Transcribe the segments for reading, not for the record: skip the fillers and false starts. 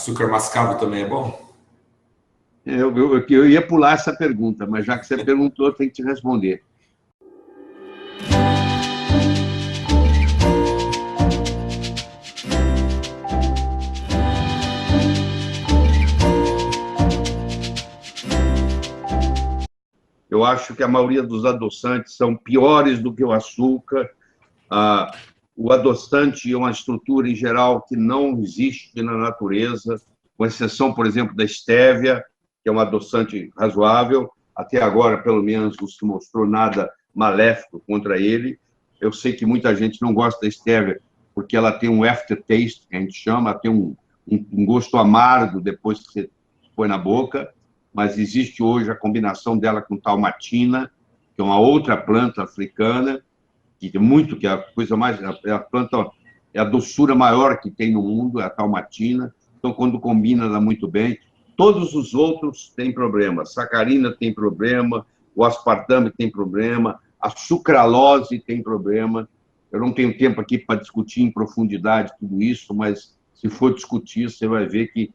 Açúcar mascavo também é bom? Eu ia pular essa pergunta, mas já que você perguntou, eu tenho que te responder. Eu acho que a maioria dos adoçantes são piores do que o açúcar. O adoçante é uma estrutura, em geral, que não existe na natureza, com exceção, por exemplo, da estévia, que é um adoçante razoável. Até agora, pelo menos, não se mostrou nada maléfico contra ele. Eu sei que muita gente não gosta da estévia, porque ela tem um aftertaste, que a gente chama, tem um gosto amargo depois que você põe na boca, mas existe hoje a combinação dela com talmatina, que é uma outra planta africana, que é a coisa mais, a planta é a doçura maior que tem no mundo, é a talmatina. Então, quando combina, dá muito bem. Todos os outros têm problema. Sacarina tem problema, o aspartame tem problema, a sucralose tem problema. Eu não tenho tempo aqui para discutir em profundidade tudo isso, mas se for discutir, você vai ver que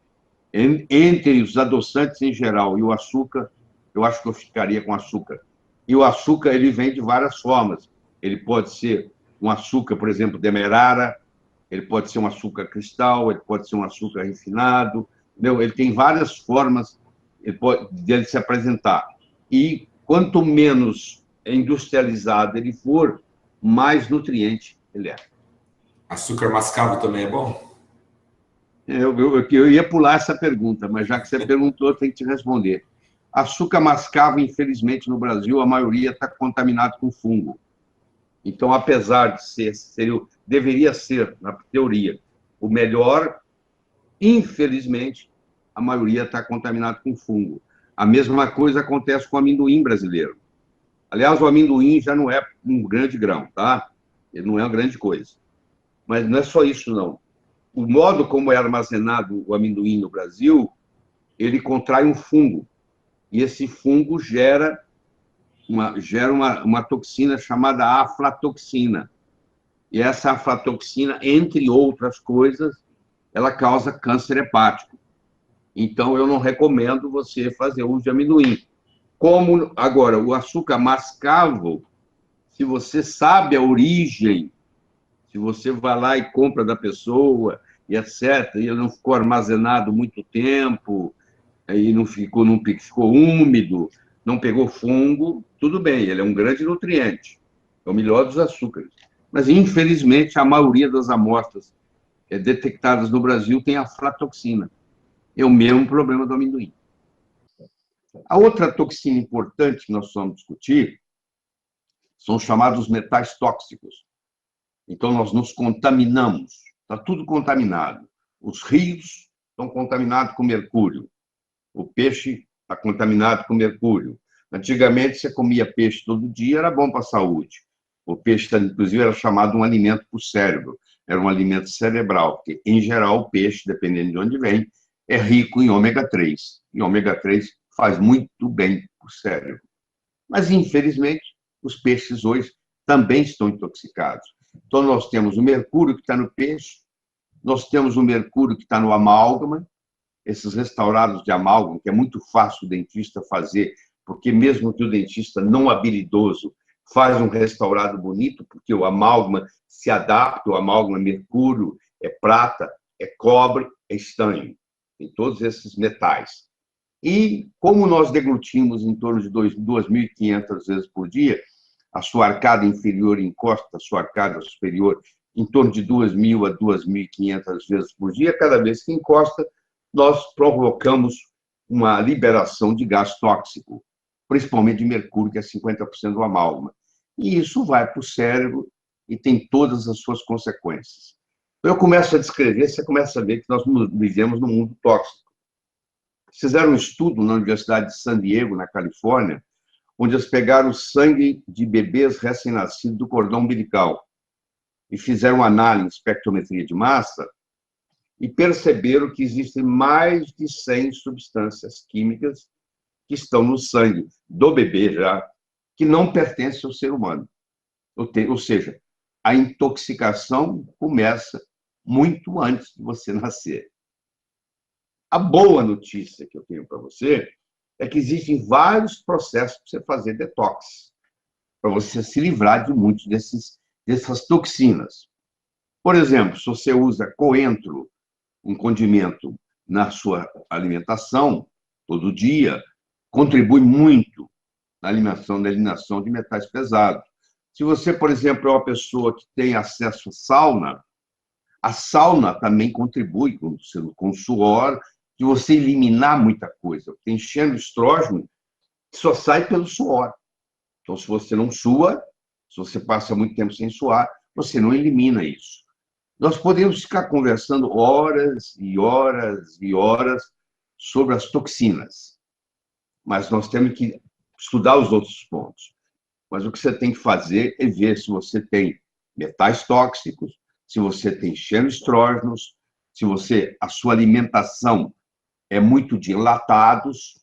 entre os adoçantes em geral e o açúcar, eu acho que eu ficaria com açúcar. E o açúcar, ele vem de várias formas. Ele pode ser um açúcar, por exemplo, demerara, ele pode ser um açúcar cristal, ele pode ser um açúcar refinado, entendeu? Ele tem várias formas dele se apresentar. E quanto menos industrializado ele for, mais nutriente ele é. Açúcar mascavo também é bom? Eu ia pular essa pergunta, mas já que você perguntou, eu tenho que te responder. Açúcar mascavo, infelizmente, no Brasil, a maioria está contaminado com fungo. Então, apesar de deveria ser, na teoria, o melhor, infelizmente, a maioria está contaminado com fungo. A mesma coisa acontece com o amendoim brasileiro. Aliás, o amendoim já não é um grande grão, tá? Ele não é uma grande coisa. Mas não é só isso, não. O modo como é armazenado o amendoim no Brasil, ele contrai um fungo. E esse fungo gera uma toxina chamada aflatoxina. E essa aflatoxina, entre outras coisas, ela causa câncer hepático. Então, eu não recomendo você fazer uso de amendoim. Como, agora, o açúcar mascavo, se você sabe a origem, se você vai lá e compra da pessoa, e etc., e ele não ficou armazenado muito tempo, e não ficou úmido, não pegou fungo, tudo bem, ele é um grande nutriente, é o melhor dos açúcares. Mas, infelizmente, a maioria das amostras detectadas no Brasil tem aflatoxina. É o mesmo problema do amendoim. A outra toxina importante que nós vamos discutir são os chamados metais tóxicos. Então, nós nos contaminamos, está tudo contaminado. Os rios estão contaminados com mercúrio, o peixe está contaminado com mercúrio. Antigamente, você comia peixe todo dia, era bom para a saúde. O peixe, inclusive, era chamado um alimento para o cérebro, era um alimento cerebral, porque, em geral, o peixe, dependendo de onde vem, é rico em ômega 3. E ômega 3 faz muito bem para o cérebro. Mas, infelizmente, os peixes hoje também estão intoxicados. Então, nós temos o mercúrio que está no peixe, nós temos o mercúrio que está no amálgama, esses restaurados de amálgama, que é muito fácil o dentista fazer, porque mesmo que o dentista não habilidoso faz um restaurado bonito, porque o amálgama se adapta, o amálgama é mercúrio, é prata, é cobre, é estanho, tem todos esses metais. E como nós deglutimos em torno de 2.500 vezes por dia, a sua arcada inferior encosta a sua arcada superior em torno de 2.000 a 2.500 vezes por dia, cada vez que encosta, nós provocamos uma liberação de gás tóxico, principalmente de mercúrio, que é 50% do amálgama. E isso vai para o cérebro e tem todas as suas consequências. Eu começo a descrever, você começa a ver que nós vivemos num mundo tóxico. Fizeram um estudo na Universidade de San Diego, na Califórnia, onde eles pegaram o sangue de bebês recém-nascidos do cordão umbilical e fizeram análise, espectrometria de massa, e perceberam que existem mais de 100 substâncias químicas que estão no sangue do bebê já, que não pertencem ao ser humano. Ou seja, a intoxicação começa muito antes de você nascer. A boa notícia que eu tenho para você é que existem vários processos para você fazer detox, para você se livrar de muitos dessas toxinas. Por exemplo, se você usa coentro, um condimento, na sua alimentação, todo dia, contribui muito na eliminação de metais pesados. Se você, por exemplo, é uma pessoa que tem acesso à sauna, a sauna também contribui com o suor, de você eliminar muita coisa. Porque enchendo estrógeno, só sai pelo suor. Então, se você não sua, se você passa muito tempo sem suar, você não elimina isso. Nós podemos ficar conversando horas e horas e horas sobre as toxinas, mas nós temos que estudar os outros pontos. Mas o que você tem que fazer é ver se você tem metais tóxicos, se você tem xenoestrógenos, se a sua alimentação é muito de enlatados,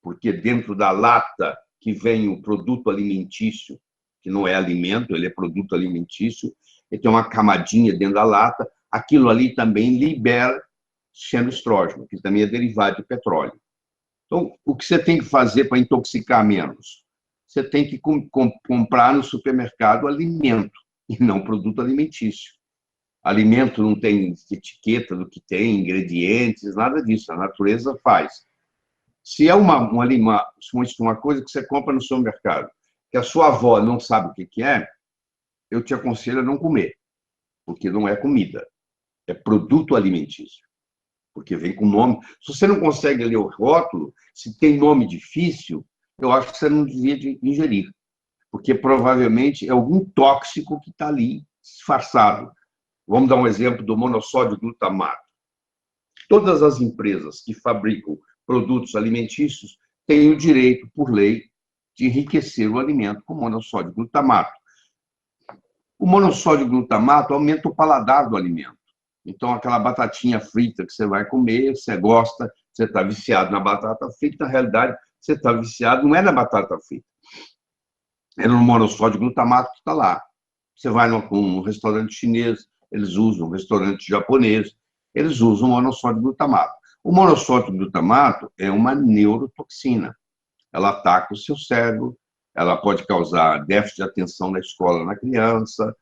porque dentro da lata que vem o produto alimentício, que não é alimento, ele é produto alimentício, ele tem uma camadinha dentro da lata, aquilo ali também libera xenoestrógeno, que também é derivado de petróleo. Então, o que você tem que fazer para intoxicar menos? Você tem que comprar no supermercado alimento, e não produto alimentício. Alimento não tem etiqueta do que tem, ingredientes, nada disso, a natureza faz. Se é uma coisa que você compra no supermercado, que a sua avó não sabe o que é, eu te aconselho a não comer, porque não é comida, é produto alimentício, porque vem com nome. Se você não consegue ler o rótulo, se tem nome difícil, eu acho que você não devia ingerir, porque provavelmente é algum tóxico que está ali disfarçado. Vamos dar um exemplo do monossódio glutamato. Todas as empresas que fabricam produtos alimentícios têm o direito, por lei, de enriquecer o alimento com monossódio glutamato. O monossódio glutamato aumenta o paladar do alimento. Então, aquela batatinha frita que você vai comer, você gosta, você está viciado na batata frita, na realidade, você está viciado, não é na batata frita, é no monossódio glutamato que está lá. Você vai num restaurante chinês, eles usam, um restaurante japonês, eles usam monossódio glutamato. O monossódio glutamato é uma neurotoxina. Ela ataca o seu cérebro, ela pode causar déficit de atenção na escola na criança,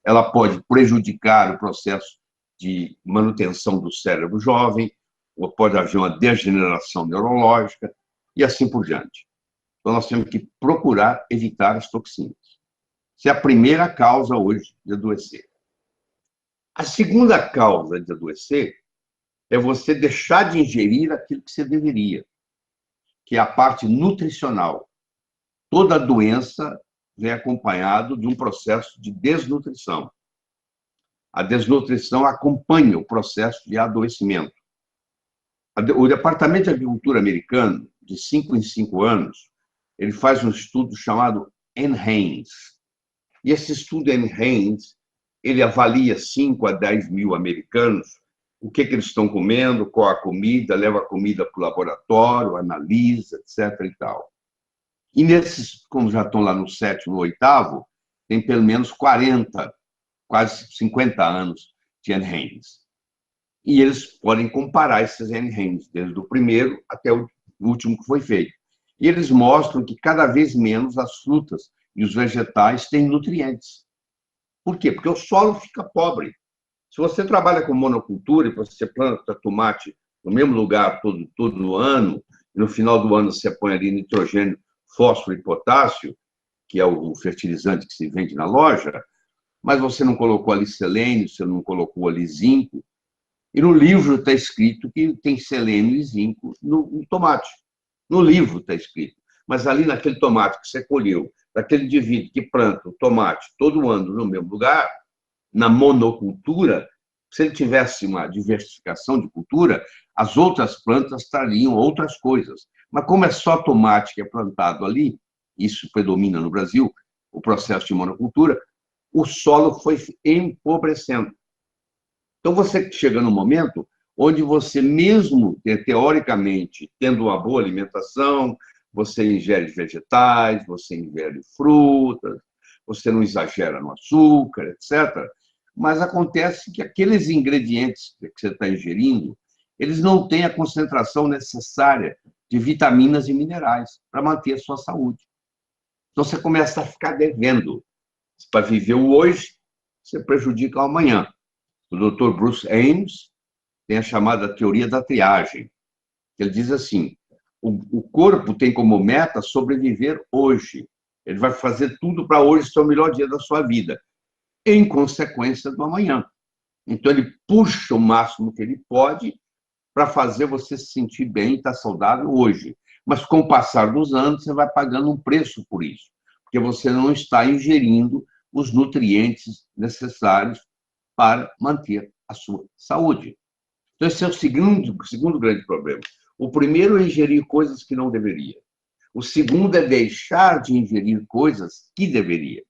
ela pode prejudicar o processo de manutenção do cérebro jovem, ou pode haver uma degeneração neurológica, e assim por diante. Então, nós temos que procurar evitar as toxinas. Essa é a primeira causa hoje de adoecer. A segunda causa de adoecer é você deixar de ingerir aquilo que você deveria, que é a parte nutricional. Toda doença vem acompanhado de um processo de desnutrição. A desnutrição acompanha o processo de adoecimento. O Departamento de Agricultura americano, de 5 em 5 anos, ele faz um estudo chamado NHANES. E esse estudo NHANES, ele avalia 5 a 10 mil americanos, o que eles estão comendo, qual a comida, leva a comida para o laboratório, analisa, etc. e tal. E nesses, como já estão lá no 7º, no 8º, tem pelo menos 40, quase 50 anos de NHANES. E eles podem comparar esses NHANES, desde o primeiro até o último que foi feito. E eles mostram que cada vez menos as frutas e os vegetais têm nutrientes. Por quê? Porque o solo fica pobre. Se você trabalha com monocultura e você planta tomate no mesmo lugar todo ano, e no final do ano você põe ali nitrogênio, fósforo e potássio, que é o fertilizante que se vende na loja, mas você não colocou ali selênio, você não colocou ali zinco, e no livro está escrito que tem selênio e zinco no tomate. No livro está escrito. Mas ali naquele tomate que você colheu, daquele indivíduo que planta o tomate todo ano no mesmo lugar, na monocultura, se ele tivesse uma diversificação de cultura, as outras plantas trariam outras coisas. Mas como é só tomate que é plantado ali, isso predomina no Brasil, o processo de monocultura, o solo foi empobrecendo. Então, você chega num momento onde você, mesmo teoricamente, tendo uma boa alimentação, você ingere vegetais, você ingere frutas, você não exagera no açúcar, etc. Mas acontece que aqueles ingredientes que você está ingerindo, eles não têm a concentração necessária de vitaminas e minerais para manter a sua saúde. Então, você começa a ficar devendo. Para viver o hoje, você prejudica o amanhã. O Dr. Bruce Ames tem a chamada teoria da triagem. Ele diz assim, o corpo tem como meta sobreviver hoje. Ele vai fazer tudo para hoje ser o melhor dia da sua vida, em consequência do amanhã. Então, ele puxa o máximo que ele pode para fazer você se sentir bem e estar saudável hoje. Mas, com o passar dos anos, você vai pagando um preço por isso, porque você não está ingerindo os nutrientes necessários para manter a sua saúde. Então, esse é o segundo grande problema. O primeiro é ingerir coisas que não deveria. O segundo é deixar de ingerir coisas que deveria.